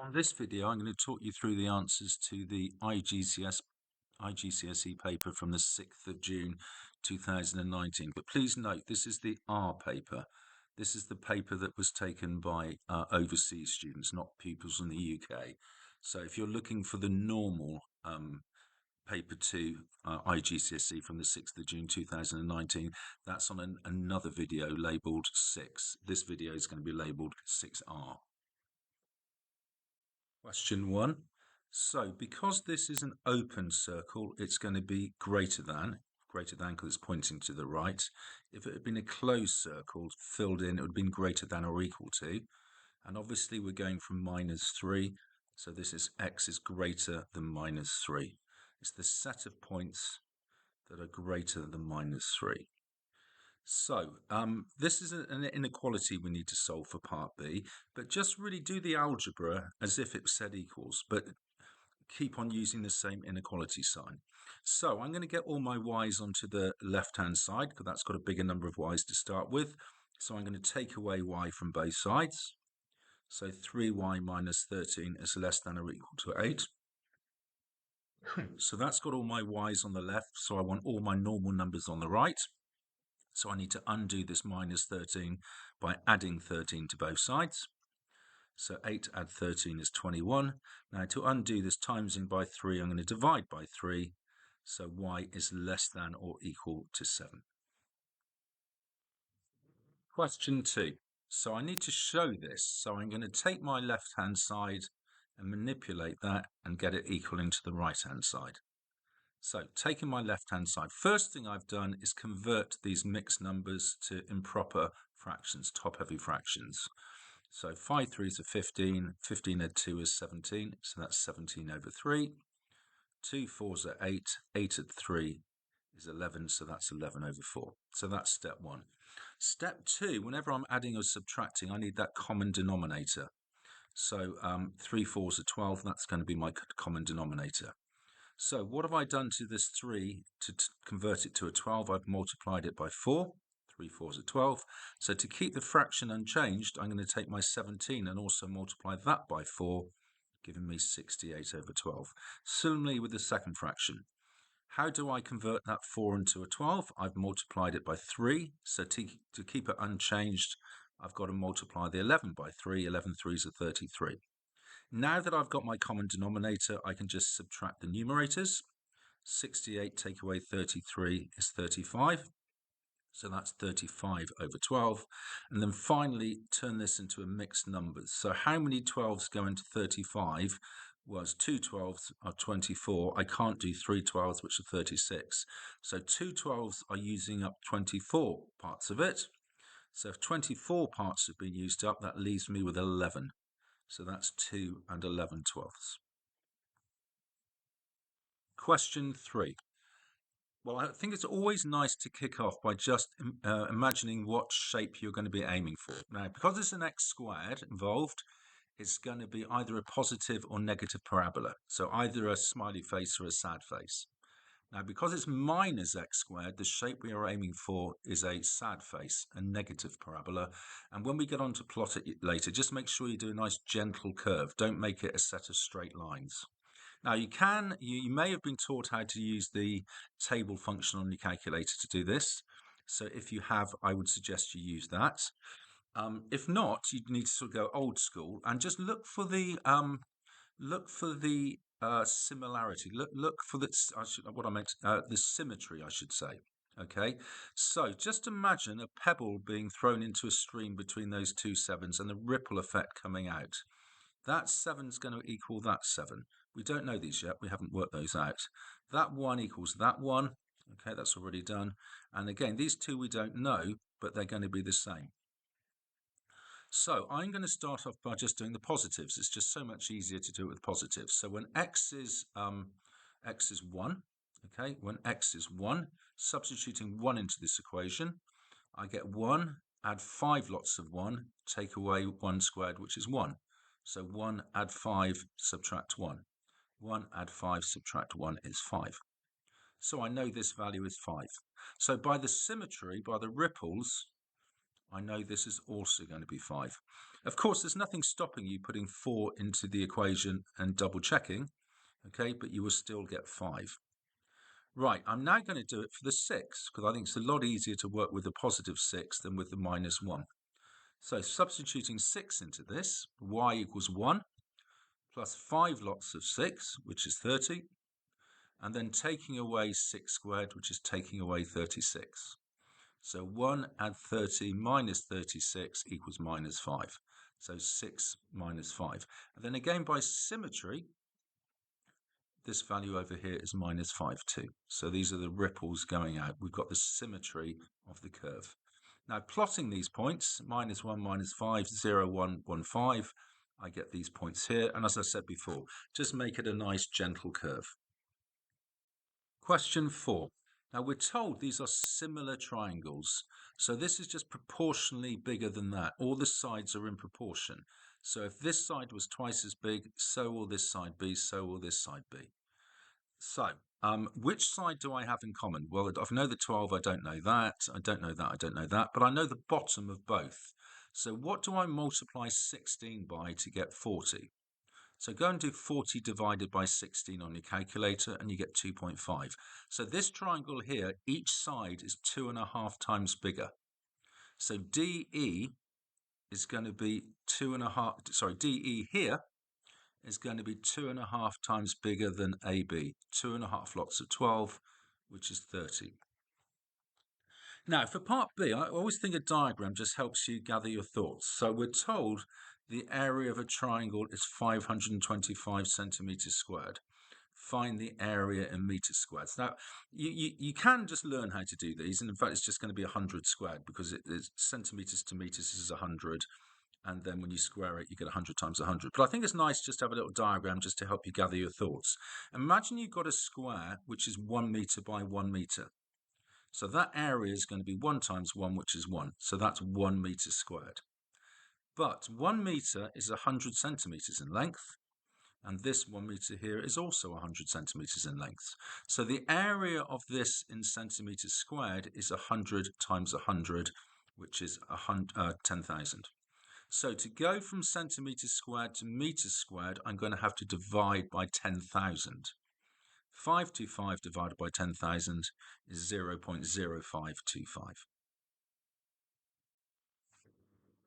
On this video, I'm going to talk you through the answers to the IGCSE paper from the 6th of June 2019. But please note, this is the R paper. This is the paper that was taken by overseas students, not pupils in the UK. So if you're looking for the normal paper 2 IGCSE from the 6th of June 2019, that's on another video labelled 6. This video is going to be labelled 6R. Question 1. So because this is an open circle, it's going to be greater than because it's pointing to the right. If it had been a closed circle filled in, it would have been greater than or equal to. And obviously we're going from -3, so this is x is greater than -3. It's the set of points that are greater than -3. So this is an inequality we need to solve for part B, but just really do the algebra as if it said equals, but keep on using the same inequality sign. So I'm going to get all my y's onto the left-hand side, because that's got a bigger number of y's to start with. So I'm going to take away y from both sides. So 3y minus 13 is less than or equal to 8. So that's got all my y's on the left, so I want all my normal numbers on the right. So I need to undo this minus 13 by adding 13 to both sides. So 8 add 13 is 21. Now to undo this timesing by 3, I'm going to divide by 3. So y is less than or equal to 7. Question 2. So I need to show this. So I'm going to take my left-hand side and manipulate that and get it equaling to the right-hand side. So taking my left-hand side, first thing I've done is convert these mixed numbers to improper fractions, top-heavy fractions. So 5 3s are 15, 15 add 2 is 17, so that's 17 over 3. 2 4s are 8, 8 add 3 is 11, so that's 11 over 4. So that's step 1. Step 2, whenever I'm adding or subtracting, I need that common denominator. So 3 4s are 12, that's going to be my common denominator. So what have I done to this 3 to convert it to a 12? I've multiplied it by 4. 3 4s are 12. So to keep the fraction unchanged, I'm going to take my 17 and also multiply that by 4, giving me 68 over 12. Similarly with the second fraction. How do I convert that 4 into a 12? I've multiplied it by 3. So to keep it unchanged, I've got to multiply the 11 by 3. 11 3s are 33. Now that I've got my common denominator, I can just subtract the numerators. 68 take away 33 is 35. So that's 35 over 12. And then finally, turn this into a mixed numbers. So how many 12s go into 35? Was 2 12s are 24. I can't do 3 12s, which are 36. So 2 12s are using up 24 parts of it. So if 24 parts have been used up, that leaves me with 11. So that's 2 and 11 twelfths. Question 3. Well, I think it's always nice to kick off by just imagining what shape you're going to be aiming for. Now, because there's an x squared involved, it's going to be either a positive or negative parabola. So either a smiley face or a sad face. Now, because it's minus x squared, the shape we are aiming for is a sad face, a negative parabola. And when we get on to plot it later, just make sure you do a nice gentle curve. Don't make it a set of straight lines. Now, you may have been taught how to use the table function on your calculator to do this. So if you have, I would suggest you use that. If not, you need to sort of go old school and just look for the similarity. Look for the symmetry, I should say. Okay, so just imagine a pebble being thrown into a stream between those two 7s and the ripple effect coming out. That 7's going to equal that 7. We don't know these yet. We haven't worked those out. That 1 equals that 1. Okay, that's already done. And again, these 2 we don't know, but they're going to be the same. So I'm going to start off by just doing the positives. It's just so much easier to do it with positives. So when x is 1, okay, when x is 1, substituting 1 into this equation, I get 1, add 5 lots of 1, take away 1 squared, which is 1. So 1 add 5, subtract 1. 1 add 5, subtract 1 is 5. So I know this value is 5. So by the symmetry, by the ripples, I know this is also going to be 5. Of course, there's nothing stopping you putting 4 into the equation and double checking, okay, but you will still get 5. Right, I'm now going to do it for the 6, because I think it's a lot easier to work with the positive 6 than with the minus 1. So substituting 6 into this, y equals 1, plus 5 lots of 6, which is 30, and then taking away 6 squared, which is taking away 36. So 1 add 30 minus 36 equals minus 5. So 6 minus 5. And then again by symmetry, this value over here is minus 5 too. So these are the ripples going out. We've got the symmetry of the curve. Now plotting these points, minus 1, minus 5, 0, 1, 1, 5, I get these points here. And as I said before, just make it a nice gentle curve. Question 4. Now we're told these are similar triangles. So this is just proportionally bigger than that. All the sides are in proportion. So if this side was twice as big, so will this side be, so will this side be. So, which side do I have in common? Well, I know the 12, I don't know that, I don't know that, I don't know that, but I know the bottom of both. So what do I multiply 16 by to get 40? So go and do 40 divided by 16 on your calculator and you get 2.5. So this triangle here, each side is 2.5 times bigger. So DE is going to be 2.5, DE here is going to be 2.5 times bigger than AB. 2.5 lots of 12, which is 30. Now, for part B, I always think a diagram just helps you gather your thoughts. So we're told the area of a triangle is 525 centimeters squared. Find the area in meters squared. Now, you can just learn how to do these, and in fact, it's just going to be 100 squared because it is centimeters to meters is 100. And then when you square it, you get 100 times 100. But I think it's nice just to have a little diagram just to help you gather your thoughts. Imagine you've got a square which is 1 meter by 1 meter. So that area is going to be 1 times 1, which is 1. So that's 1 meter squared. But 1 meter is 100 centimeters in length. And this 1 meter here is also 100 centimeters in length. So the area of this in centimeters squared is 100 times 100, which is 10,000. So to go from centimeters squared to meters squared, I'm going to have to divide by 10,000. 525 divided by 10,000 is 0.0525.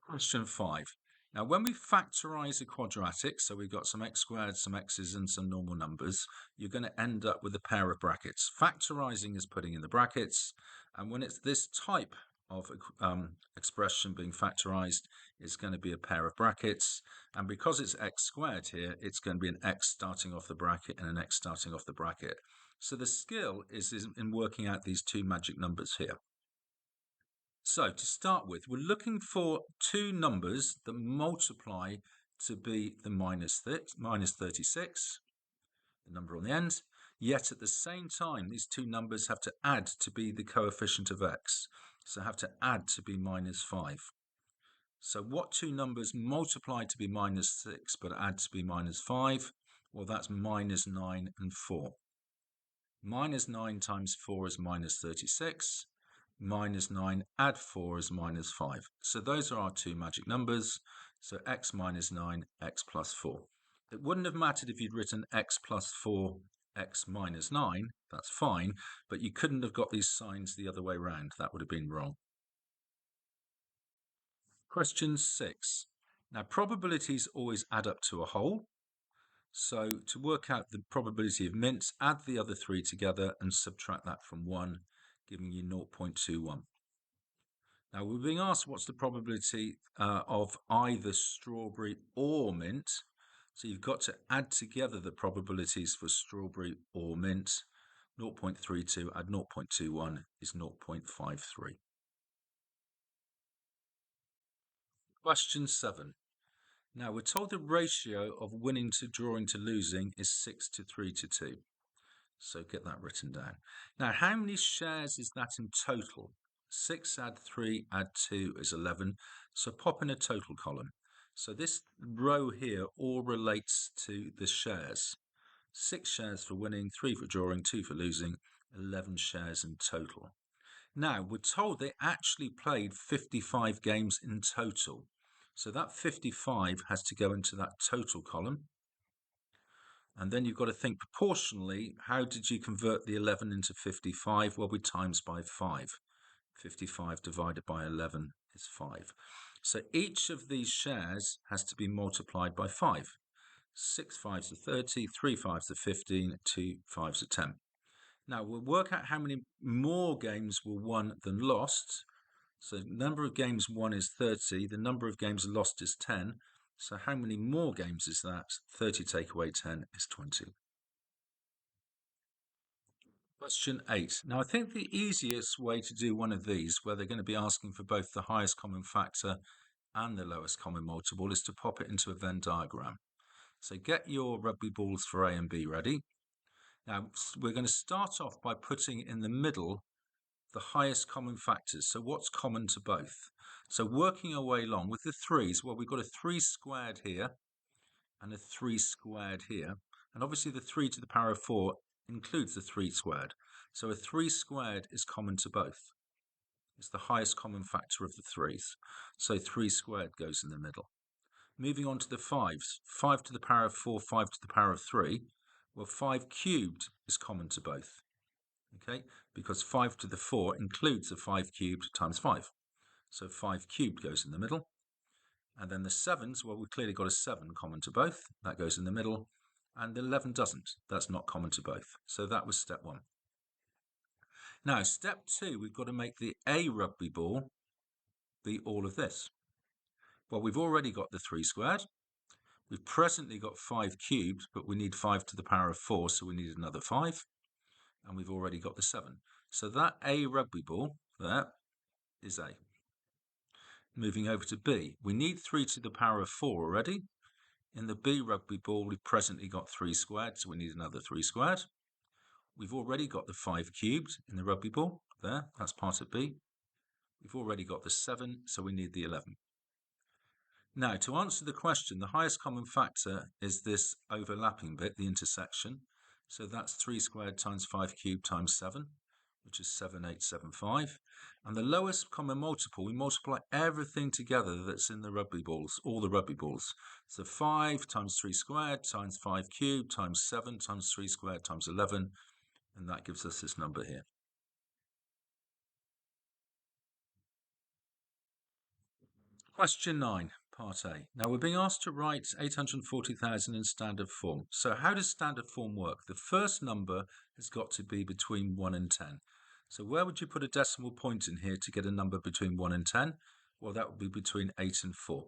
Question 5. Now, when we factorize a quadratic, so we've got some x squared, some x's, and some normal numbers, you're going to end up with a pair of brackets. Factorizing is putting in the brackets, and when it's this type of expression being factorized, it's going to be a pair of brackets. And because it's x squared here, it's going to be an x starting off the bracket and an x starting off the bracket. So the skill is in working out these two magic numbers here. So to start with, we're looking for two numbers that multiply to be the minus 36, the number on the end, yet at the same time, these two numbers have to add to be the coefficient of x. So have to add to be minus 5. So what two numbers multiply to be minus 6 but add to be minus 5? Well, that's minus 9 and 4. Minus 9 times 4 is minus 36. Minus 9 add 4 is minus 5. So those are our two magic numbers. So x minus 9, x plus 4. It wouldn't have mattered if you'd written x plus 4, x minus 9. That's fine, but you couldn't have got these signs the other way around. That would have been wrong. Question 6. Now, probabilities always add up to a whole. So to work out the probability of mints, add the other three together and subtract that from 1, giving you 0.21. Now we're being asked what's the probability of either strawberry or mint. So you've got to add together the probabilities for strawberry or mint. 0.32 add 0.21 is 0.53. Question 7. Now we're told the ratio of winning to drawing to losing is 6 to 3 to 2. So get that written down. Now how many shares is that in total? 6 add 3 add 2 is 11. So pop in a total column. So this row here all relates to the shares. 6 shares for winning, 3 for drawing, 2 for losing, 11 shares in total. Now we're told they actually played 55 games in total. So that 55 has to go into that total column. And then you've got to think proportionally, how did you convert the 11 into 55? Well, we times by 5. 55 divided by 11 is 5. So each of these shares has to be multiplied by 5. 6 5s are 30, 3 5s are 15, 2 5s are 10. Now we'll work out how many more games were won than lost. So the number of games won is 30, the number of games lost is 10. So how many more games is that? 30 take away 10 is 20. Question 8. Now I think the easiest way to do one of these, where they're going to be asking for both the highest common factor and the lowest common multiple, is to pop it into a Venn diagram. So get your rugby balls for A and B ready. Now we're going to start off by putting in the middle the highest common factors. So what's common to both? So working our way along with the threes, well, we've got a 3 squared here and a 3 squared here. And obviously the 3 to the power of 4 includes the 3 squared. So a 3 squared is common to both. It's the highest common factor of the threes. So 3 squared goes in the middle. Moving on to the 5s. 5 to the power of 4, 5 to the power of 3. Well, 5 cubed is common to both. Okay, because 5 to the 4 includes a 5 cubed times 5. So 5 cubed goes in the middle. And then the 7s, well, we've clearly got a 7 common to both. That goes in the middle. And the 11 doesn't. That's not common to both. So that was step 1. Now, step 2, we've got to make the A rugby ball be all of this. Well, we've already got the 3 squared. We've presently got 5 cubed, but we need 5 to the power of 4, so we need another 5. And we've already got the 7. So that A rugby ball there is A. Moving over to B, we need 3 to the power of 4 already. In the B rugby ball, we've presently got 3 squared, so we need another 3 squared. We've already got the 5 cubed in the rugby ball there, that's part of B. We've already got the 7, so we need the 11. Now, to answer the question, the highest common factor is this overlapping bit, the intersection. So that's 3 squared times 5 cubed times 7, which is 7875. And the lowest common multiple, we multiply everything together that's in the rugby balls, all the rugby balls. So 5 times 3 squared times 5 cubed times 7 times 3 squared times 11. And that gives us this number here. Question 9, part A. Now we're being asked to write 840,000 in standard form. So how does standard form work? The first number has got to be between 1 and 10. So where would you put a decimal point in here to get a number between 1 and 10? Well, that would be between 8 and 4.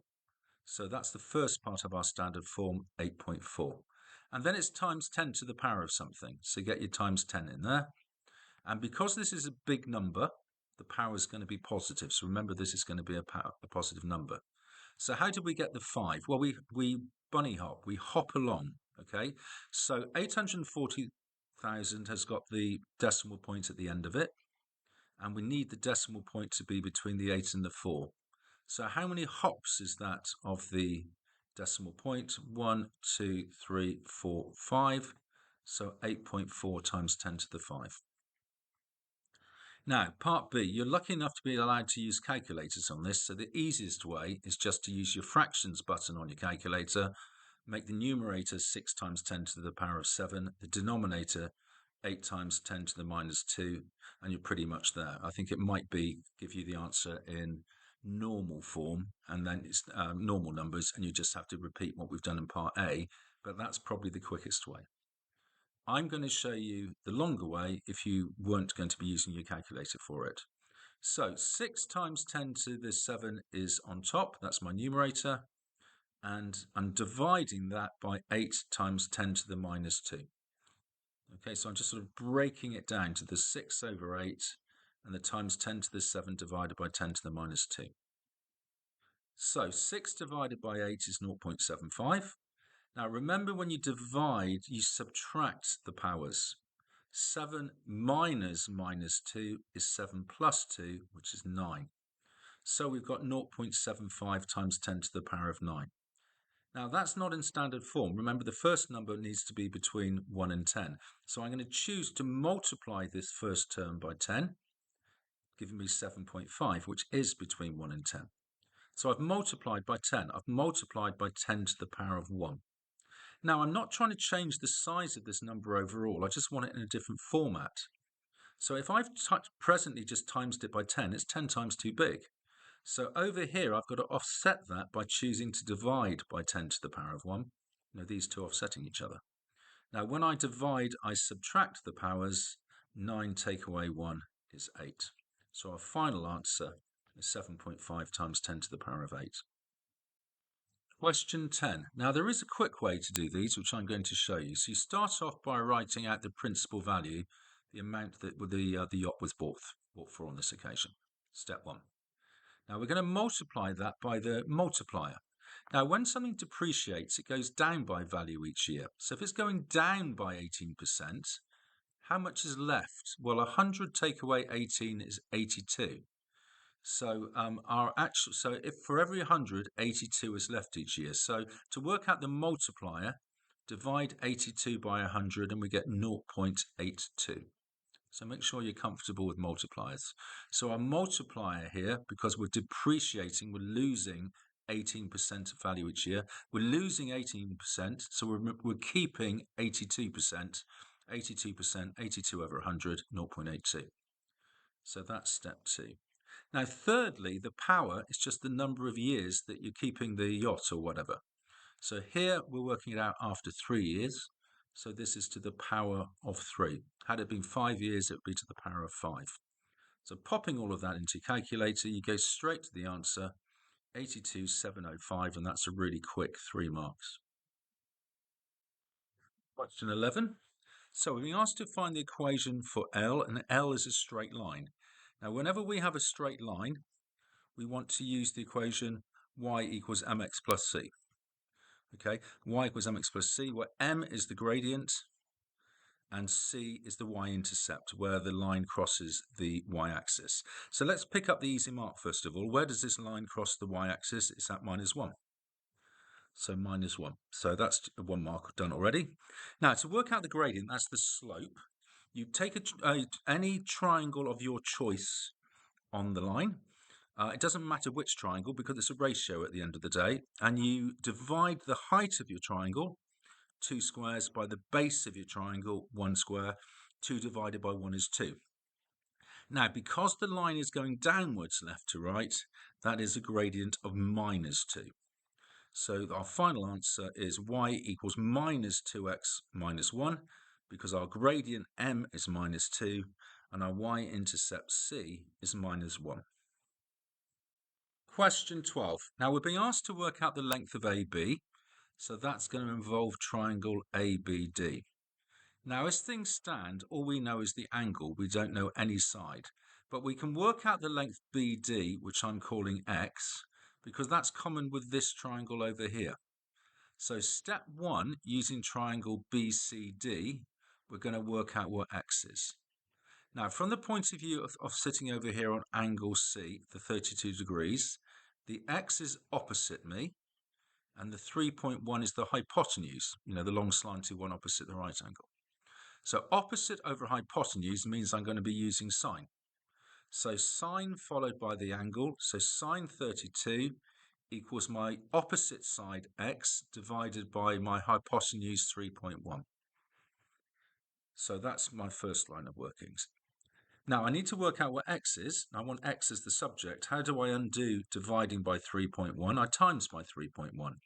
So that's the first part of our standard form, 8.4. And then it's times 10 to the power of something. So get your times 10 in there. And because this is a big number, the power is going to be positive. So remember, this is going to be a positive number. So how did we get the 5? Well, we bunny hop, we hop along, okay? So 840,000 has got the decimal point at the end of it, and we need the decimal point to be between the 8 and the 4. So how many hops is that of the decimal point? 1, 2, 3, 4, 5. So 8.4 times 10 to the 5. Now, part B, you're lucky enough to be allowed to use calculators on this, so the easiest way is just to use your fractions button on your calculator, make the numerator 6 times 10 to the power of 7, the denominator 8 times 10 to the minus 2, and you're pretty much there. I think it might give you the answer in normal form, and then it's normal numbers, and you just have to repeat what we've done in part A, but that's probably the quickest way. I'm going to show you the longer way if you weren't going to be using your calculator for it. So 6 times 10 to the 7 is on top, that's my numerator, and I'm dividing that by 8 times 10 to the minus 2. Okay, so I'm just sort of breaking it down to the 6 over 8 and the times 10 to the 7 divided by 10 to the minus 2. So 6 divided by 8 is 0.75. Now remember, when you divide, you subtract the powers. 7 minus minus 2 is 7 plus 2, which is 9. So we've got 0.75 times 10 to the power of 9. Now that's not in standard form. Remember, the first number needs to be between 1 and 10. So I'm going to choose to multiply this first term by 10, giving me 7.5, which is between 1 and 10. So I've multiplied by 10. I've multiplied by 10 to the power of 1. Now, I'm not trying to change the size of this number overall. I just want it in a different format. So if I've presently just timesed it by 10, it's 10 times too big. So over here, I've got to offset that by choosing to divide by 10 to the power of 1. These two offsetting each other. Now, when I divide, I subtract the powers. 9 take away 1 is 8. So our final answer is 7.5 times 10 to the power of 8. Question 10. Now, there is a quick way to do these, which I'm going to show you. So you start off by writing out the principal value, the amount that the yacht was bought for on this occasion. Step 1. Now, we're going to multiply that by the multiplier. Now, when something depreciates, it goes down by value each year. So if it's going down by 18%, how much is left? Well, 100 take away 18 is 82. So if for every 100, 82 is left each year. So to work out the multiplier, divide 82 by 100 and we get 0.82. So make sure you're comfortable with multipliers. So our multiplier here, because we're depreciating, we're losing 18% of value each year. We're losing 18%, so we're keeping 82%. 82%, 82 over 100, 0.82. So that's step 2. Now, thirdly, the power is just the number of years that you're keeping the yacht or whatever. So here we're working it out after 3 years. So this is to the power of 3. Had it been 5 years, it would be to the power of 5. So popping all of that into your calculator, you go straight to the answer, 82,705, and that's a really quick 3 marks. Question 11. So we're being asked to find the equation for L, and L is a straight line. Now, whenever we have a straight line, we want to use the equation y equals mx plus c. Okay, y equals mx plus c, where m is the gradient and c is the y-intercept, where the line crosses the y-axis. So let's pick up the easy mark first of all. Where does this line cross the y-axis? It's at -1. So -1. So that's 1 mark done already. Now, to work out the gradient, that's the slope. You take any triangle of your choice on the line. It doesn't matter which triangle because it's a ratio at the end of the day. And you divide the height of your triangle, 2 squares, by the base of your triangle, 1 square. 2 divided by 1 is 2. Now, because the line is going downwards left to right, that is a gradient of -2. So our final answer is y equals -2x minus 1, because our gradient m is -2 and our y-intercept c is -1. Question 12. Now we're being asked to work out the length of AB, so that's going to involve triangle ABD. Now, as things stand, all we know is the angle. We don't know any side, but we can work out the length BD, which I'm calling x, because that's common with this triangle over here. So step 1, using triangle BCD, we're going to work out what x is. Now, from the point of view of sitting over here on angle C, the 32 degrees, the x is opposite me, and the 3.1 is the hypotenuse, the long slanty one opposite the right angle. So opposite over hypotenuse means I'm going to be using sine. So sine followed by the angle, so sine 32 equals my opposite side x divided by my hypotenuse 3.1. So that's my first line of workings. Now I need to work out what x is. I want x as the subject. How do I undo dividing by 3.1? I times by 3.1.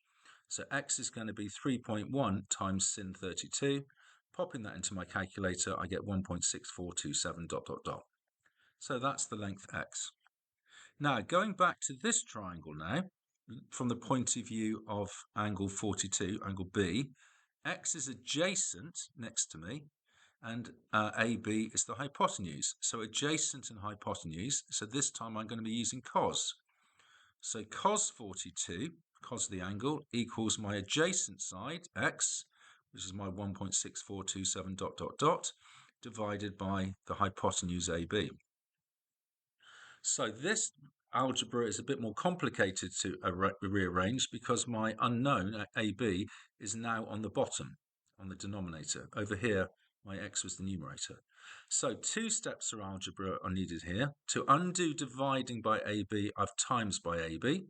So x is going to be 3.1 times sin 32. Popping that into my calculator, I get 1.6427 ... So that's the length x. Now, going back to this triangle now, from the point of view of angle 42, angle B, x is adjacent next to me, and AB is the hypotenuse. So adjacent and hypotenuse, so this time I'm going to be using cos. So cos 42, cos the angle, equals my adjacent side, x, which is my 1.6427 ... divided by the hypotenuse AB. So this algebra is a bit more complicated to rearrange because my unknown, AB, is now on the bottom, on the denominator. Over here, my x was the numerator. So 2 steps of algebra are needed here. To undo dividing by AB, I've times by AB.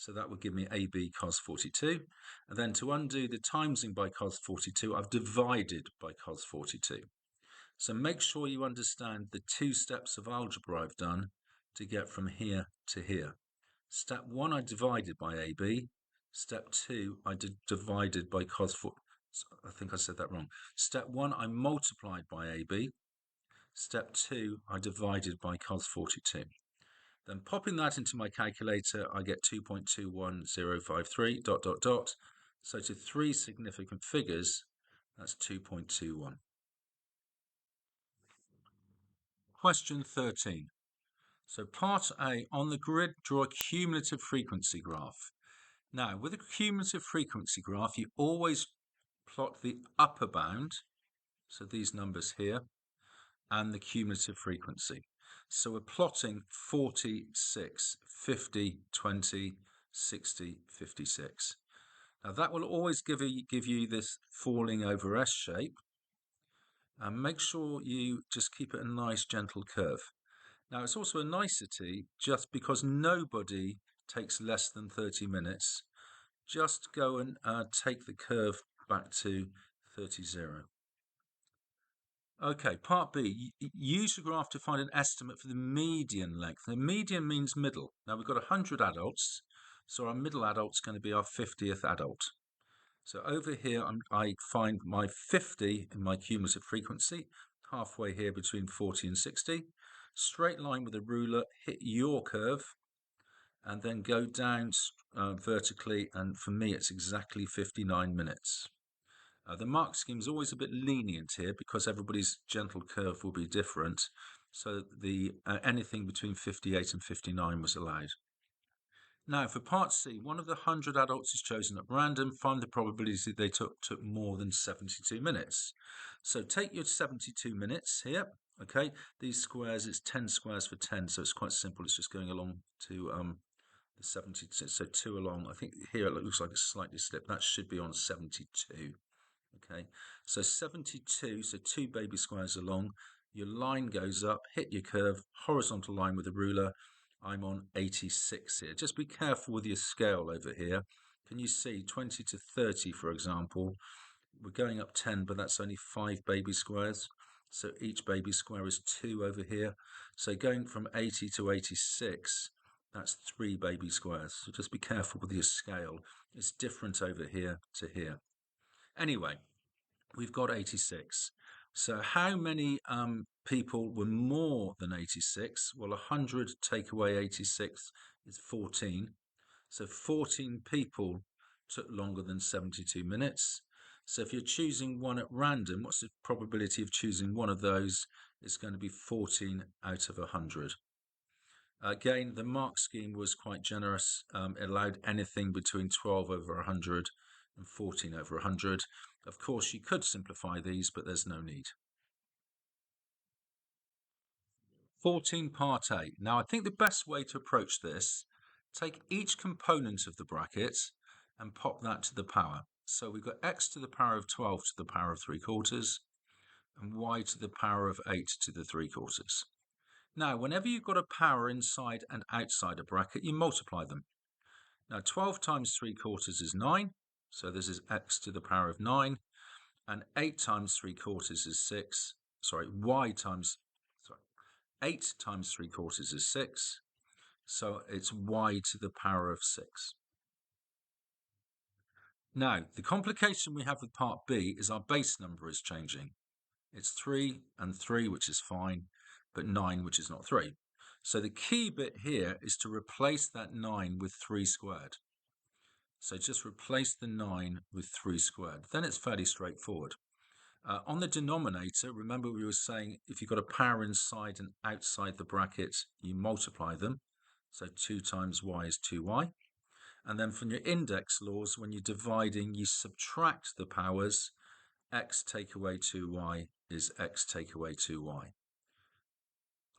So that would give me AB cos 42. And then to undo the timesing by cos 42, I've divided by cos 42. So make sure you understand the 2 steps of algebra I've done to get from here to here. Step 1, I divided by AB. Step 2, I divided by cos 4. I think I said that wrong. Step 1, I multiplied by AB. Step 2, I divided by cos 42. Then popping that into my calculator, I get 2.21053 ... So to 3 significant figures, that's 2.21. Question 13. So part A, on the grid, draw a cumulative frequency graph. Now, with a cumulative frequency graph, you always plot the upper bound, so these numbers here, and the cumulative frequency. So we're plotting 46, 50, 20, 60, 56. Now that will always give you this falling over S shape. And make sure you just keep it a nice gentle curve. Now it's also a nicety, just because nobody takes less than 30 minutes, just go and take the curve back to 30, 0. Okay, part B, use the graph to find an estimate for the median length. The median means middle. Now we've got 100 adults, so our middle adult's going to be our 50th adult. So over here, I find my 50 in my cumulative frequency, halfway here between 40 and 60. Straight line with a ruler, hit your curve, and then go down vertically, and for me it's exactly 59 minutes. The mark scheme is always a bit lenient here because everybody's gentle curve will be different, so the anything between 58 and 59 was allowed. Now for part C, one of the 100 adults is chosen at random. Find the probability they took more than 72 minutes. So take your 72 minutes here. Okay, these squares, it's 10 squares for 10, so it's quite simple. It's just going along to the 72, so 2 along. I think here it looks like it's slightly slipped. That should be on 72. Okay, so 72, so 2 baby squares along. Your line goes up, hit your curve, horizontal line with a ruler. I'm on 86 here. Just be careful with your scale over here. Can you see 20 to 30, for example? We're going up 10, but that's only 5 baby squares. So each baby square is 2 over here. So going from 80 to 86, that's 3 baby squares. So just be careful with your scale. It's different over here to here. Anyway, we've got 86. So how many people were more than 86? Well, 100 take away 86 is 14. So 14 people took longer than 72 minutes. So if you're choosing one at random, what's the probability of choosing one of those? It's going to be 14 out of 100. Again, the mark scheme was quite generous. It allowed anything between 12 over 100 and 14 over 100. Of course, you could simplify these, but there's no need. 14 part A. Now, I think the best way to approach this, take each component of the bracket and pop that to the power. So we've got x to the power of 12 to the power of 3/4 and y to the power of 8 to the 3/4. Now, whenever you've got a power inside and outside a bracket, you multiply them. Now, 12 times 3/4 is 9. So this is x to the power of 9. And 8 times 3/4 is 6. Sorry, 8 times 3/4 is 6. So it's y to the power of 6. Now, the complication we have with part B is our base number is changing. It's 3 and 3, which is fine, but 9, which is not 3. So the key bit here is to replace that 9 with 3 squared. So just replace the 9 with 3 squared. Then it's fairly straightforward. On the denominator, remember we were saying if you've got a power inside and outside the bracket, you multiply them. So 2 times y is 2y. And then from your index laws, when you're dividing, you subtract the powers. X take away 2y is x take away 2y.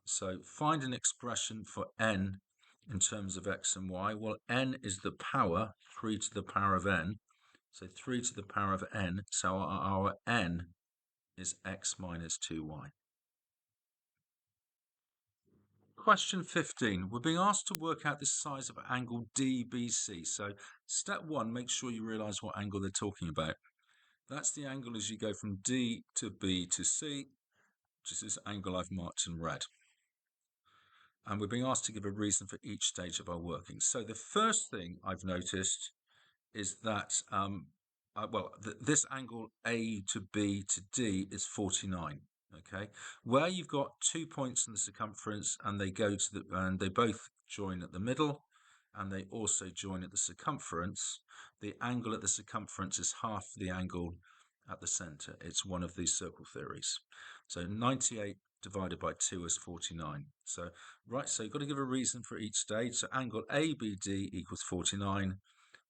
So find an expression for n in terms of x and y. Well, n is the power, 3 to the power of n. So 3 to the power of n. So our n is x minus 2y. Question 15. We're being asked to work out the size of angle DBC. So step one, make sure you realise what angle they're talking about. That's the angle as you go from D to B to C, which is this angle I've marked in red. And we're being asked to give a reason for each stage of our working. So the first thing I've noticed is that, this angle A to B to D is 49. Okay, where you've got 2 points in the circumference and they both join at the middle and they also join at the circumference, the angle at the circumference is half the angle at the center. It's one of these circle theories. So 98 divided by 2 is 49. So you've got to give a reason for each stage. So angle ABD equals 49.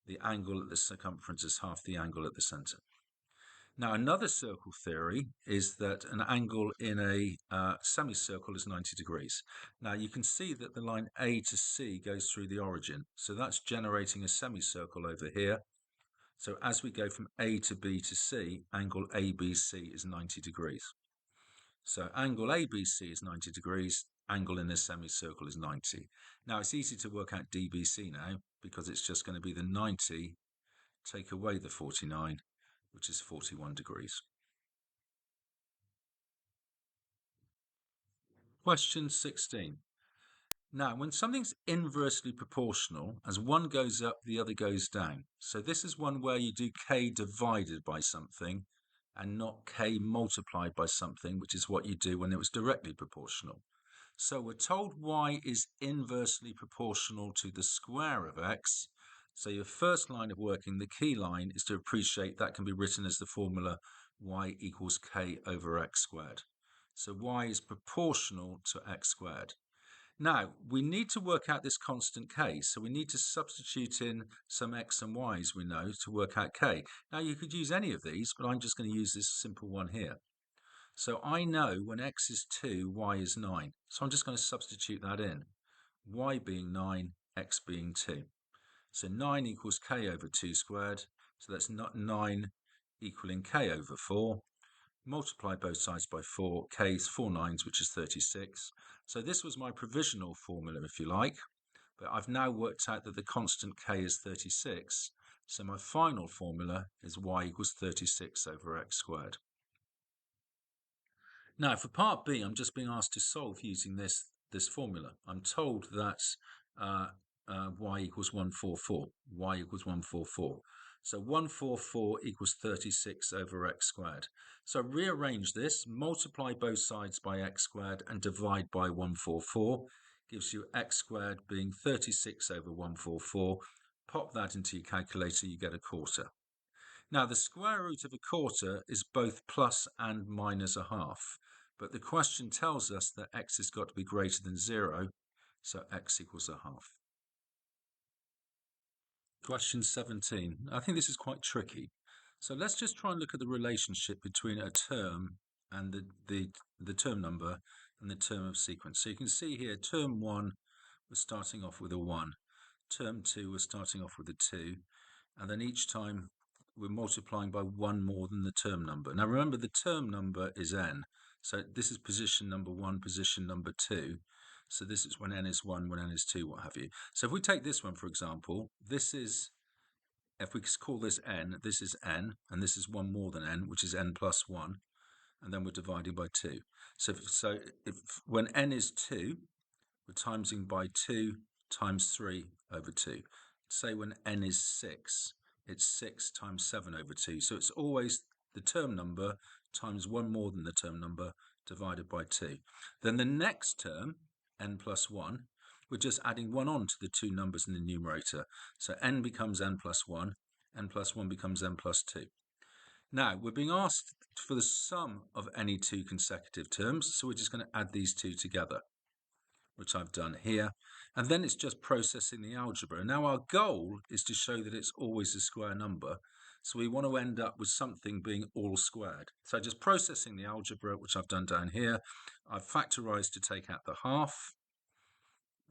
The angle at the circumference is half the angle at the center. Now, another circle theory is that an angle in a semicircle is 90 degrees. Now, you can see that the line A to C goes through the origin. So that's generating a semicircle over here. So as we go from A to B to C, angle ABC is 90 degrees. So angle ABC is 90 degrees. Angle in this semicircle is 90. Now, it's easy to work out DBC now because it's just going to be the 90 take away the 49, which is 41 degrees. Question 16. Now, when something's inversely proportional, as one goes up, the other goes down. So this is one where you do k divided by something and not k multiplied by something, which is what you do when it was directly proportional. So we're told y is inversely proportional to the square of x. So your first line of working, the key line, is to appreciate that can be written as the formula y equals k over x squared. So y is proportional to x squared. Now, we need to work out this constant k, so we need to substitute in some x and y's we know to work out k. Now, you could use any of these, but I'm just going to use this simple one here. So I know when x is 2, y is 9. So I'm just going to substitute that in. Y being 9, x being 2. So 9 equals k over 2 squared. So that's not 9 equaling k over 4. Multiply both sides by 4. K is 4 nines, which is 36. So this was my provisional formula, if you like. But I've now worked out that the constant k is 36. So my final formula is y equals 36 over x squared. Now, for part B, I'm just being asked to solve using this formula. I'm told that y equals 144. Y equals 144. So 144 equals 36 over x squared. So rearrange this, multiply both sides by x squared and divide by 144. Gives you x squared being 36 over 144. Pop that into your calculator, you get a quarter. Now, the square root of a quarter is both plus and minus a half, but the question tells us that x has got to be greater than 0, so x equals a half. Question 17. I think this is quite tricky. So let's just try and look at the relationship between a term and the term number and the term of sequence. So you can see here, term 1 was starting off with a 1. Term 2 was starting off with a 2. And then each time we're multiplying by 1 more than the term number. Now remember, the term number is n. So this is position number 1, position number 2. So this is when n is 1, when n is 2, what have you. So if we take this one, for example, this is, if we call this n, this is n, and this is 1 more than n, which is n plus 1, and then we're dividing by 2. So if when n is 2, we're timesing by 2 times 3 over 2. Say when n is 6, it's 6 times 7 over 2. So it's always the term number times 1 more than the term number divided by 2. Then the next term, n plus 1, we're just adding 1 on to the two numbers in the numerator. So n becomes n plus 1 becomes n plus 2. Now, we're being asked for the sum of any two consecutive terms, so we're just going to add these two together, which I've done here. And then it's just processing the algebra. Now, our goal is to show that it's always a square number. So we want to end up with something being all squared. So just processing the algebra, which I've done down here. I've factorized to take out the half.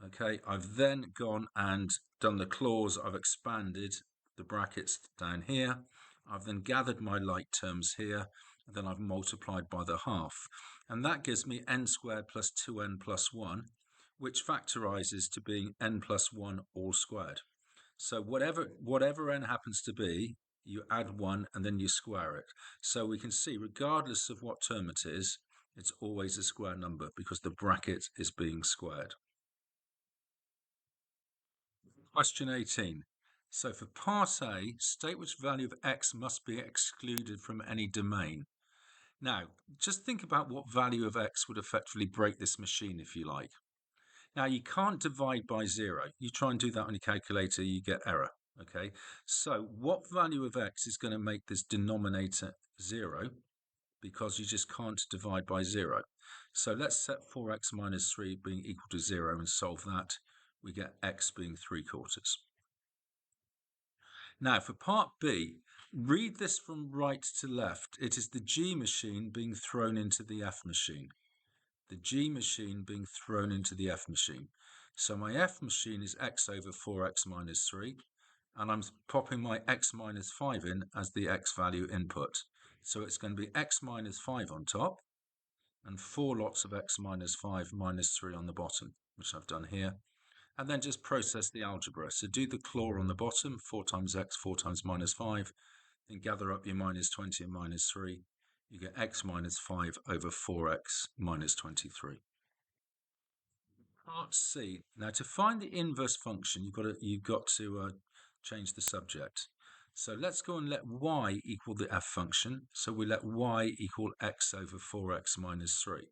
Okay, I've then gone and done the clause. I've expanded the brackets down here. I've then gathered my like terms here, and then I've multiplied by the half. And that gives me n squared plus 2n plus 1, which factorizes to being n plus 1 all squared. So whatever n happens to be, you add 1 and then you square it. So we can see, regardless of what term it is, it's always a square number because the bracket is being squared. Question 18. So for part A, state which value of x must be excluded from any domain. Now, just think about what value of x would effectively break this machine, if you like. Now, you can't divide by 0. You try and do that on your calculator, you get error. Okay, so what value of x is going to make this denominator 0? Because you just can't divide by 0. So let's set 4x minus 3 being equal to 0 and solve that. We get x being 3/4. Now, for part B, read this from right to left. It is the G machine being thrown into the F machine. The G machine being thrown into the F machine. So my F machine is x over 4x minus 3, and I'm popping my x minus 5 in as the x value input. So it's going to be x minus 5 on top, and 4 lots of x minus 5 minus 3 on the bottom, which I've done here. And then just process the algebra. So do the claw on the bottom, 4 times x, 4 times minus 5, then gather up your minus 20 and minus 3. You get x minus 5 over 4x minus 23. Part C. Now to find the inverse function, you've got to change the subject. So let's go and let y equal the f function. So we let y equal x over 4x minus 3.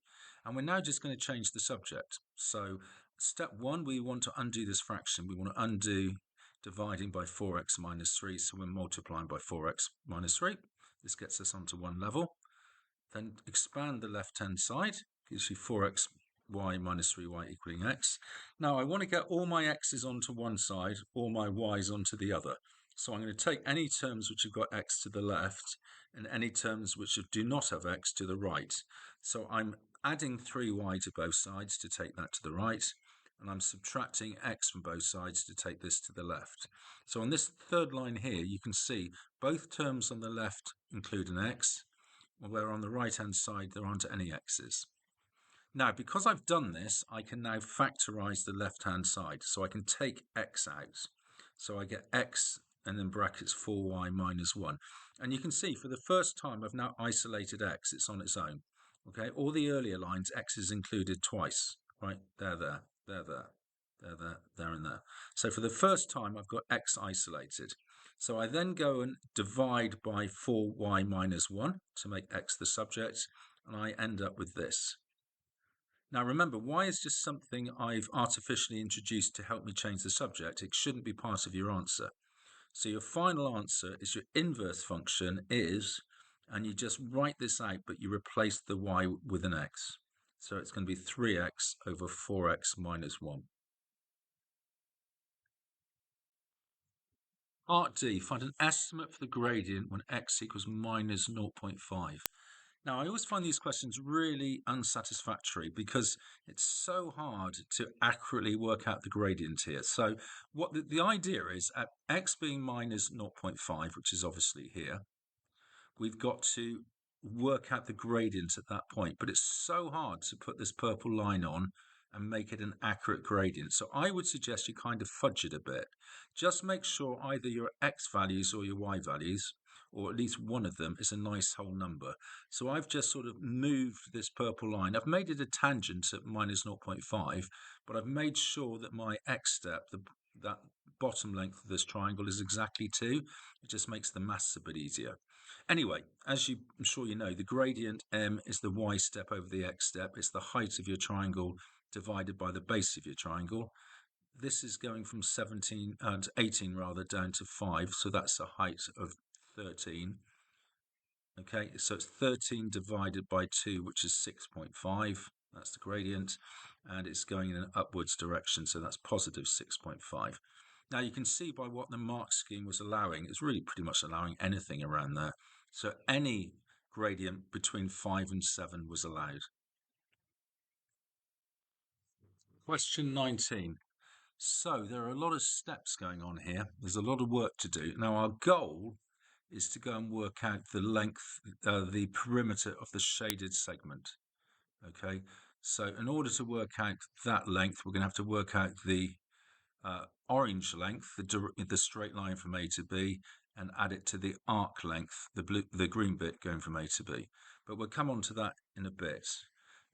And we're now just going to change the subject. So step 1, we want to undo this fraction. We want to undo dividing by 4x minus 3. So we're multiplying by 4x minus 3. This gets us onto one level. Then expand the left-hand side. Gives you 4x y minus 3y equaling x. Now I want to get all my x's onto one side, all my y's onto the other. So I'm going to take any terms which have got x to the left and any terms which do not have x to the right. So I'm adding 3y to both sides to take that to the right, and I'm subtracting x from both sides to take this to the left. So on this third line here, you can see both terms on the left include an x, where on the right hand side there aren't any x's. Now, because I've done this, I can now factorize the left-hand side. So I can take x out. So I get x and then brackets 4y minus 1. And you can see for the first time, I've now isolated x. It's on its own. Okay, all the earlier lines, x is included twice. Right, there, there, there, there, and there. So for the first time, I've got x isolated. So I then go and divide by 4y minus 1 to make x the subject, and I end up with this. Now remember, y is just something I've artificially introduced to help me change the subject. It shouldn't be part of your answer. So your final answer is your inverse function is, and you just write this out, but you replace the y with an x. So it's going to be 3x over 4x minus 1. Part D, find an estimate for the gradient when x equals minus 0.5. Now, I always find these questions really unsatisfactory because it's so hard to accurately work out the gradient here. So what the idea is, at x being minus 0.5, which is obviously here, we've got to work out the gradient at that point. But it's so hard to put this purple line on and make it an accurate gradient. So I would suggest you kind of fudge it a bit. Just make sure either your x values or your y values, or at least one of them, is a nice whole number. So I've just sort of moved this purple line. I've made it a tangent at minus 0.5, but I've made sure that my x step, that bottom length of this triangle, is exactly 2. It just makes the maths a bit easier. Anyway, as I'm sure you know, the gradient m is the y step over the x step. It's the height of your triangle divided by the base of your triangle. This is going from 18 rather down to 5, so that's a height of 13. Okay, so it's 13 divided by 2, which is 6.5. That's the gradient, and it's going in an upwards direction, so that's positive 6.5. Now you can see by what the mark scheme was allowing, it's really pretty much allowing anything around there. So any gradient between 5 and 7 was allowed. Question 19. So there are a lot of steps going on here. There's a lot of work to do. Now our goal is to go and work out the length, the perimeter of the shaded segment. Okay, So in order to work out that length, we're going to have to work out the orange length, the straight line from A to B, and add it to the arc length, the green bit going from A to B. But we'll come on to that in a bit.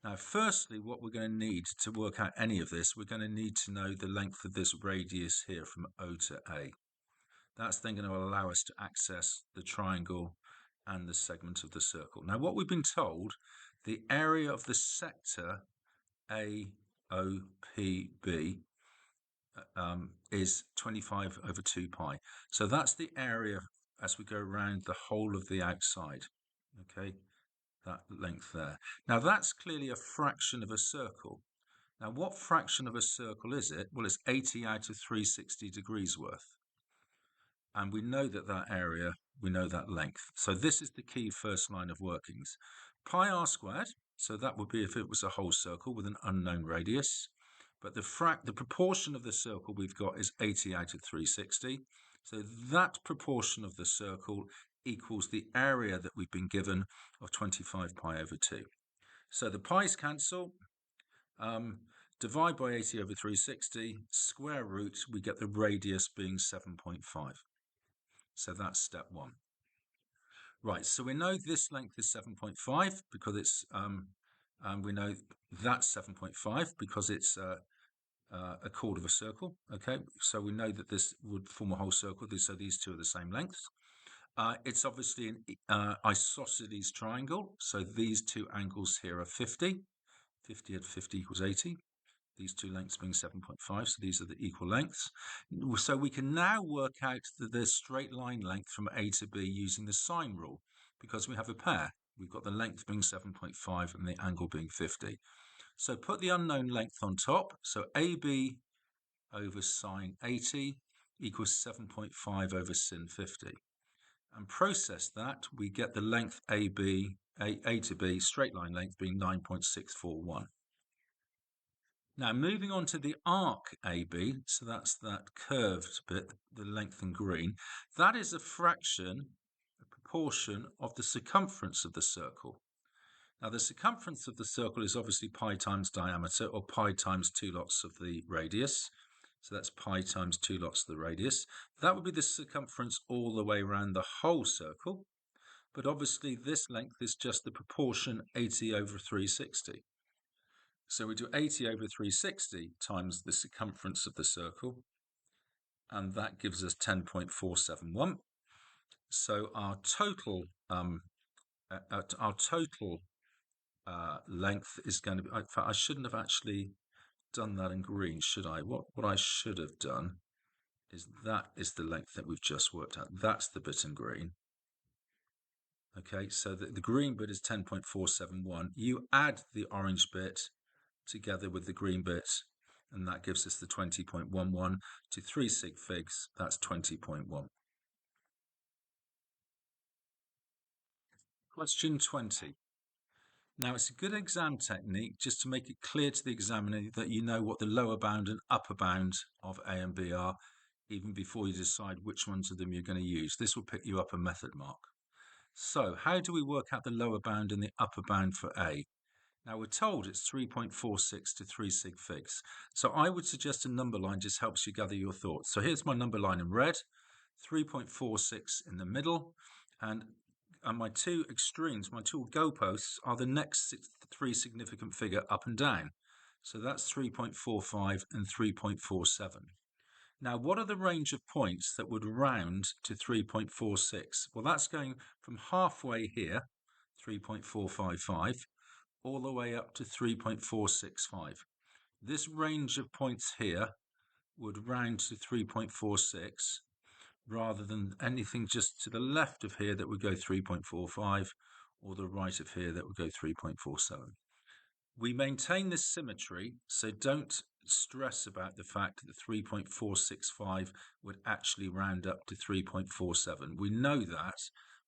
Now, firstly, what we're going to need to work out any of this, we're going to need to know the length of this radius here from O to A. That's then going to allow us to access the triangle and the segment of the circle. Now, what we've been told, the area of the sector AOPB is 25 over 2 pi. So that's the area as we go around the whole of the outside. Okay, that length there. Now that's clearly a fraction of a circle. Now what fraction of a circle is it? Well, it's 80 out of 360 degrees worth. And we know that that area, we know that length. So this is the key first line of workings. Pi r squared, so that would be if it was a whole circle with an unknown radius. But the proportion of the circle we've got is 80 out of 360. So that proportion of the circle equals the area that we've been given of 25 pi over 2. So the pi's cancel. Divide by 80 over 360, square root, we get the radius being 7.5. So that's step one. Right, so we know this length is 7.5 because it's, we know that's 7.5 because it's a chord of a circle. Okay, so we know that this would form a whole circle, so these two are the same length. It's obviously an isosceles triangle, so these two angles here are 50. 50 at 50 equals 80. These two lengths being 7.5, so these are the equal lengths. So we can now work out the straight line length from A to B using the sine rule, because we have a pair. We've got the length being 7.5 and the angle being 50. So put the unknown length on top. So AB over sine 80 equals 7.5 over sin 50. And process that, we get the length AB, A to B, straight line length being 9.641. Now moving on to the arc AB, so that's that curved bit, the length in green, that is a fraction, a proportion of the circumference of the circle. Now the circumference of the circle is obviously pi times diameter, or pi times 2 lots of the radius. So that's pi times 2 lots of the radius. That would be the circumference all the way around the whole circle. But obviously this length is just the proportion 80 over 360. So we do 80 over 360 times the circumference of the circle, and that gives us 10.471. So our total length is going to be, in fact, I shouldn't have actually done that in green, should I? What I should have done is that is the length that we've just worked out. That's the bit in green. Okay, so the green bit is 10.471. You add the orange bit together with the green bit, and that gives us the 20.11 to 3 sig figs. That's 20.1. Question 20. Now, it's a good exam technique just to make it clear to the examiner that you know what the lower bound and upper bound of A and B are, even before you decide which ones of them you're going to use. This will pick you up a method mark. So how do we work out the lower bound and the upper bound for A? Now we're told it's 3.46 to 3 sig figs. So I would suggest a number line just helps you gather your thoughts. So here's my number line in red, 3.46 in the middle, and my two extremes, my two goalposts, are the next three significant figure up and down. So that's 3.45 and 3.47. Now, what are the range of points that would round to 3.46? Well, that's going from halfway here, 3.455, all the way up to 3.465. This range of points here would round to 3.46 rather than anything just to the left of here that would go 3.45 or the right of here that would go 3.47. We maintain this symmetry, so don't stress about the fact that 3.465 would actually round up to 3.47. We know that,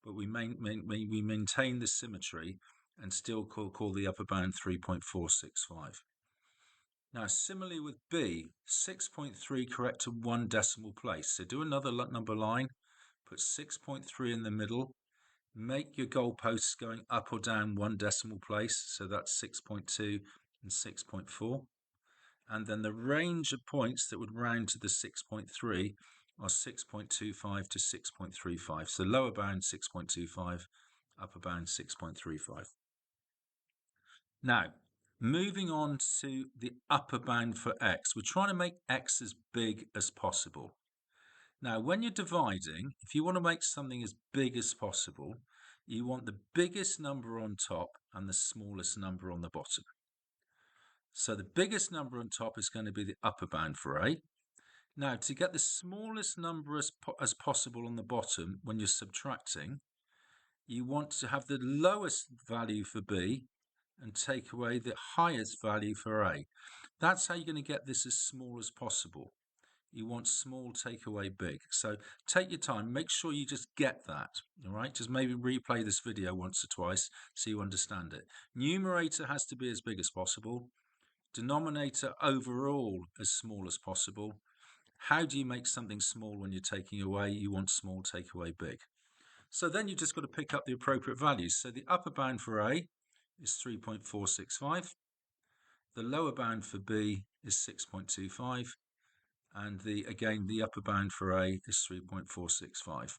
but we maintain the symmetry and still call the upper bound 3.465. Now, similarly with B, 6.3 correct to 1 decimal place. So do another number line, put 6.3 in the middle, make your goalposts going up or down 1 decimal place. So that's 6.2 and 6.4. And then the range of points that would round to the 6.3 are 6.25 to 6.35. So lower bound 6.25, upper bound 6.35. Now, moving on to the upper bound for x, we're trying to make x as big as possible. Now, when you're dividing, if you want to make something as big as possible, you want the biggest number on top and the smallest number on the bottom. So the biggest number on top is going to be the upper bound for a. Now, to get the smallest number as possible on the bottom when you're subtracting, you want to have the lowest value for b and take away the highest value for a. That's how you're going to get this as small as possible. You want small, take away big. So take your time, make sure you just get that, all right? Just maybe replay this video once or twice so you understand it. Numerator has to be as big as possible. Denominator overall as small as possible. How do you make something small when you're taking away? You want small, take away big. So then you've just got to pick up the appropriate values. So the upper bound for A is 3.465. The lower bound for B is 6.25. And again, the upper bound for A is 3.465.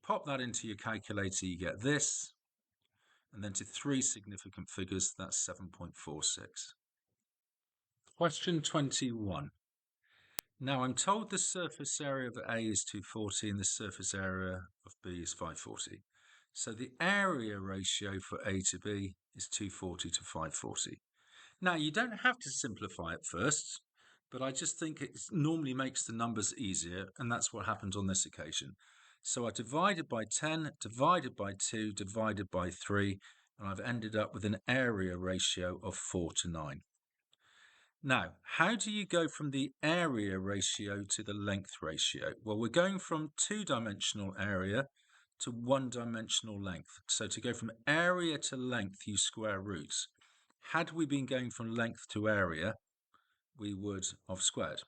Pop that into your calculator, you get this. And then to three significant figures, that's 7.46. Question 21. Now I'm told the surface area of A is 240 and the surface area of B is 540. So the area ratio for A to B is 240 to 540. Now you don't have to simplify it first, but I just think it normally makes the numbers easier, and that's what happened on this occasion. So I divided by 10, divided by 2, divided by 3, and I've ended up with an area ratio of 4 to 9. Now, how do you go from the area ratio to the length ratio? Well, we're going from two-dimensional area to one-dimensional length. So to go from area to length, you square roots. Had we been going from length to area, we would have squared.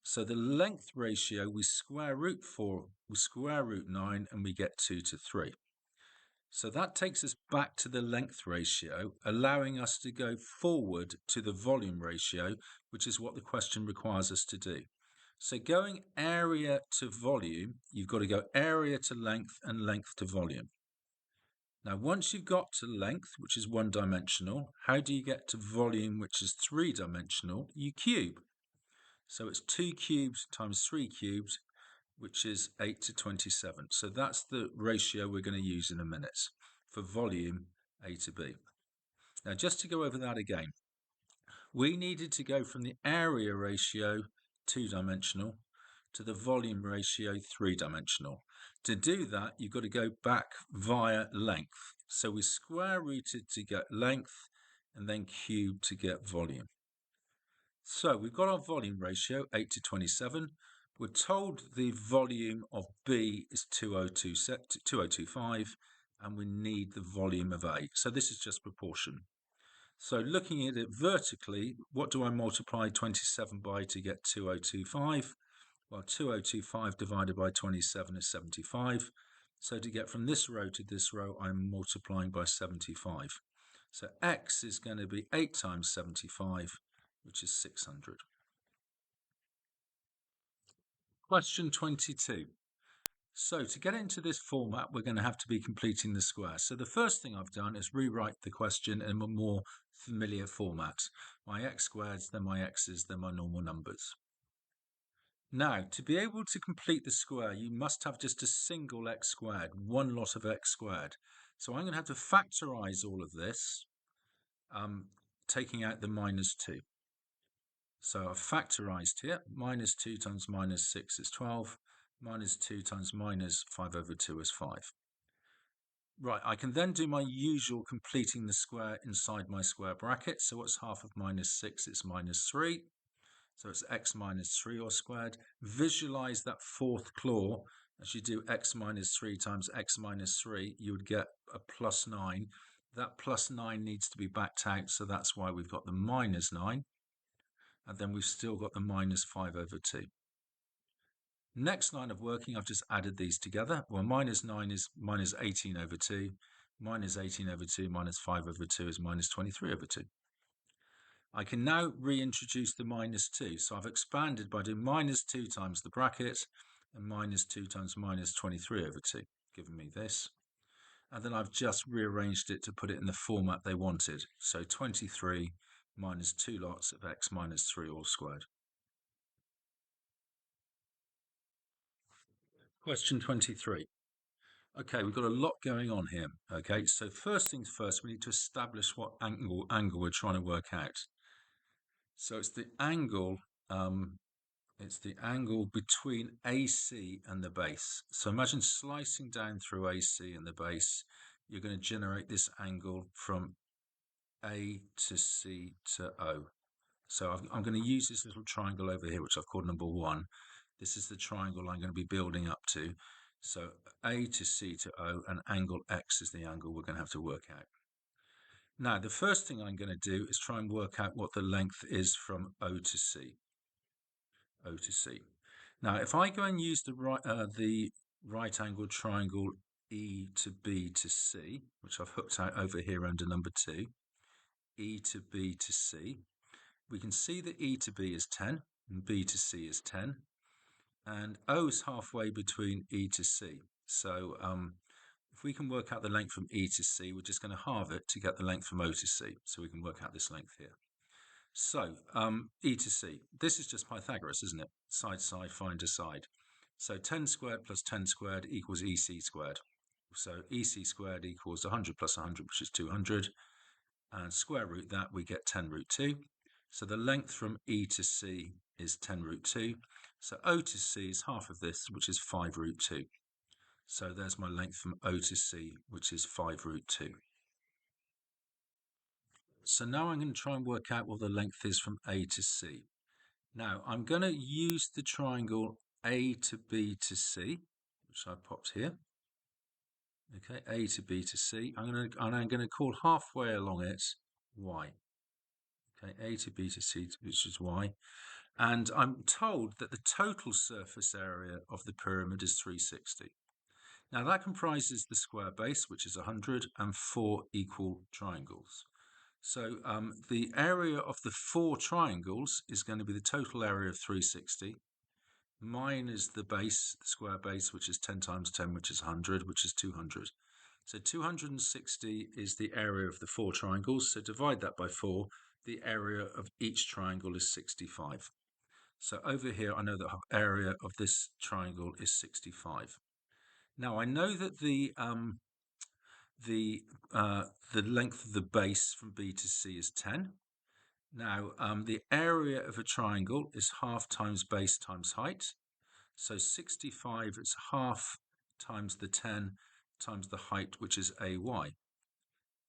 So the length ratio, we square root 4, we square root 9, and we get 2 to 3. So that takes us back to the length ratio, allowing us to go forward to the volume ratio, which is what the question requires us to do. So going area to volume, you've got to go area to length and length to volume. Now, once you've got to length, which is one-dimensional, how do you get to volume, which is three-dimensional? You cube. So it's 2 cubes times 3 cubes, which is 8 to 27. So that's the ratio we're going to use in a minute for volume A to B. Now, just to go over that again, we needed to go from the area ratio, two-dimensional, to the volume ratio, three-dimensional. To do that, you've got to go back via length. So we square rooted to get length and then cubed to get volume. So we've got our volume ratio, 8 to 27. We're told the volume of B is 2025, and we need the volume of A. So this is just proportion. So looking at it vertically, what do I multiply 27 by to get 2025? Well, 2025 divided by 27 is 75. So to get from this row to this row, I'm multiplying by 75. So X is going to be 8 times 75, which is 600. Question 22. So to get into this format, we're going to have to be completing the square. So the first thing I've done is rewrite the question in a more familiar format. My x squareds, then my x's, then my normal numbers. Now, to be able to complete the square, you must have just a single x squared, one lot of x squared. So I'm going to have to factorize all of this, taking out the minus 2. So I've factorized here. Minus 2 times minus 6 is 12. Minus 2 times minus 5 over 2 is 5. Right, I can then do my usual completing the square inside my square bracket. So what's half of minus 6? It's minus 3. So it's x minus 3 all squared. Visualize that fourth claw. As you do x minus 3 times x minus 3, you would get a plus 9. That plus 9 needs to be backed out, so that's why we've got the minus 9. And then we've still got the minus 5 over 2. Next line of working, I've just added these together. Well, minus 9 is minus 18 over 2. Minus 18 over 2 minus 5 over 2 is minus 23 over 2. I can now reintroduce the minus 2. So I've expanded by doing minus 2 times the bracket and minus 2 times minus 23 over 2, giving me this. And then I've just rearranged it to put it in the format they wanted. So 23 minus 2 lots of x minus 3 all squared. Question 23. Okay, we've got a lot going on here. Okay, so first things first, we need to establish what angle we're trying to work out. So it's the angle between AC and the base. So imagine slicing down through AC and the base. You're going to generate this angle from A to C to O. So I'm going to use this little triangle over here, which I've called number 1. This is the triangle I'm going to be building up to. So A to C to O, and angle X is the angle we're going to have to work out. Now, the first thing I'm going to do is try and work out what the length is from O to C. O to C. Now, if I go and use the right angled triangle E to B to C, which I've hooked out over here under number 2, E to B to C, we can see that E to B is 10 and B to C is 10, and O is halfway between E to C. So if we can work out the length from E to C, we're just going to halve it to get the length from O to C. So we can work out this length here. So E to C, this is just Pythagoras, isn't it? Side, side, find a side. So 10 squared plus 10 squared equals EC squared. So EC squared equals 100 plus 100, which is 200. And square root that, we get 10 root 2. So the length from E to C is 10 root 2. So O to C is half of this, which is 5 root 2. So there's my length from O to C, which is 5 root 2. So now I'm going to try and work out what the length is from A to C. Now I'm going to use the triangle A to B to C, which I popped here. Okay, A to B to C. I'm going to call halfway along it Y. Okay, A to B to C, which is Y. And I'm told that the total surface area of the pyramid is 360. Now that comprises the square base, which is 100, and 4 equal triangles. So the area of the 4 triangles is going to be the total area of 360. Mine is the base, the square base, which is 10 times 10, which is 100, which is 200. So 260 is the area of the 4 triangles. So divide that by 4. The area of each triangle is 65. So over here, I know the area of this triangle is 65. Now I know that the length of the base from B to C is 10. Now the area of a triangle is half times base times height. So 65 is half times the 10 times the height, which is AY.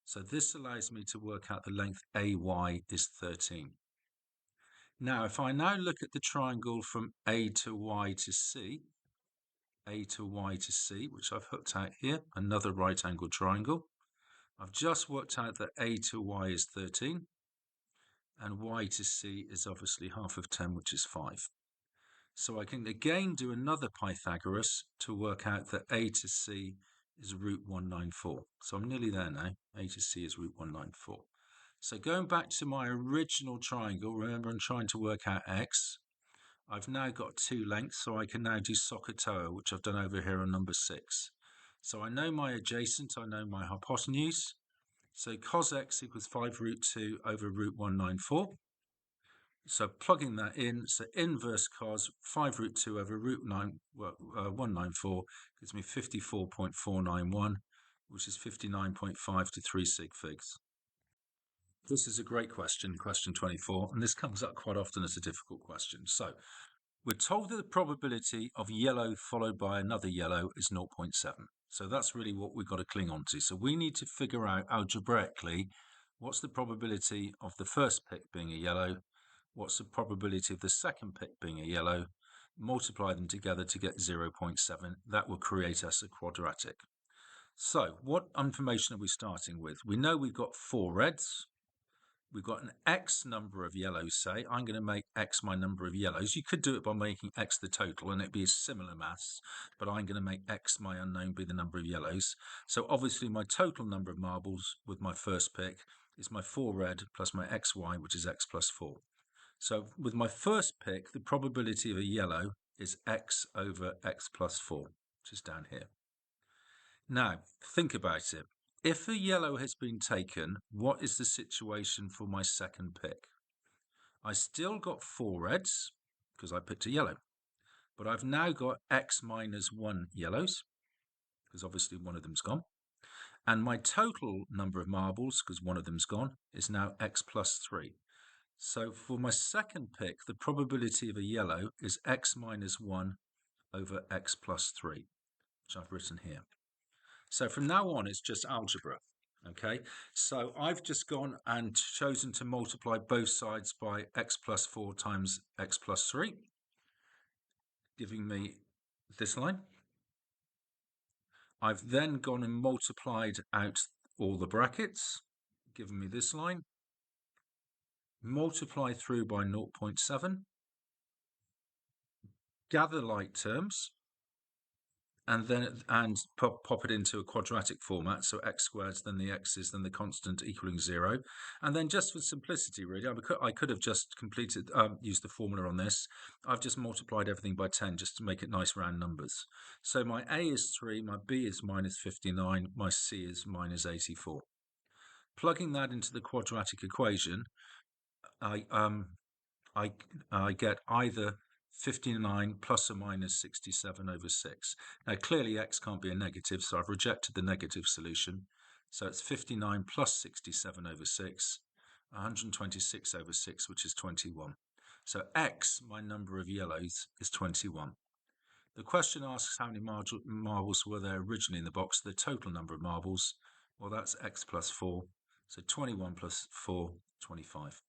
So this allows me to work out the length AY is 13. Now, if I now look at the triangle from A to Y to C, A to Y to C, which I've hooked out here, another right angled triangle. I've just worked out that A to Y is 13, and Y to C is obviously half of 10, which is 5. So I can again do another Pythagoras to work out that A to C is root 194. So I'm nearly there now. A to C is root 194. So going back to my original triangle, remember I'm trying to work out x. I've now got 2 lengths, so I can now do SOHCAHTOA, which I've done over here on number 6. So I know my adjacent, I know my hypotenuse. So cos x equals 5 root 2 over root 194. So plugging that in, so inverse cos 5 root 2 over root 194 gives me 54.491, which is 59.5 to 3 sig figs. This is a great question, question 24, and this comes up quite often as a difficult question. So we're told that the probability of yellow followed by another yellow is 0.7. So that's really what we've got to cling on to. So we need to figure out algebraically what's the probability of the first pick being a yellow, what's the probability of the second pick being a yellow, multiply them together to get 0.7. That will create us a quadratic. So what information are we starting with? We know we've got 4 reds. We've got an X number of yellows, say. I'm going to make X my number of yellows. You could do it by making X the total, and it'd be a similar maths, but I'm going to make X my unknown be the number of yellows. So obviously my total number of marbles with my first pick is my 4 red plus my xy, which is x plus 4. So with my first pick, the probability of a yellow is x over x plus 4, which is down here. Now, think about it. If a yellow has been taken, what is the situation for my second pick? I still got 4 reds, because I picked a yellow. But I've now got x minus 1 yellows, because obviously one of them's gone. And my total number of marbles, because one of them's gone, is now x plus 3. So for my second pick, the probability of a yellow is x minus 1 over x plus 3, which I've written here. So from now on, it's just algebra. Okay, so I've just gone and chosen to multiply both sides by x plus 4 times x plus 3, giving me this line. I've then gone and multiplied out all the brackets, giving me this line. Multiply through by 0.7. Gather like terms, and then pop it into a quadratic format, so x squared, then the x's, then the constant equaling 0. And then just for simplicity, really, I could have just completed, used the formula on this. I've just multiplied everything by 10 just to make it nice round numbers. So my A is 3, my B is minus 59, my C is minus 84. Plugging that into the quadratic equation, I get either 59 plus or minus 67 over 6. Now, clearly x can't be a negative, so I've rejected the negative solution. So it's 59 plus 67 over 6, 126 over 6, which is 21. So x, my number of yellows, is 21. The question asks how many marbles were there originally in the box, the total number of marbles. Well, that's x plus 4. So 21 plus 4, 25.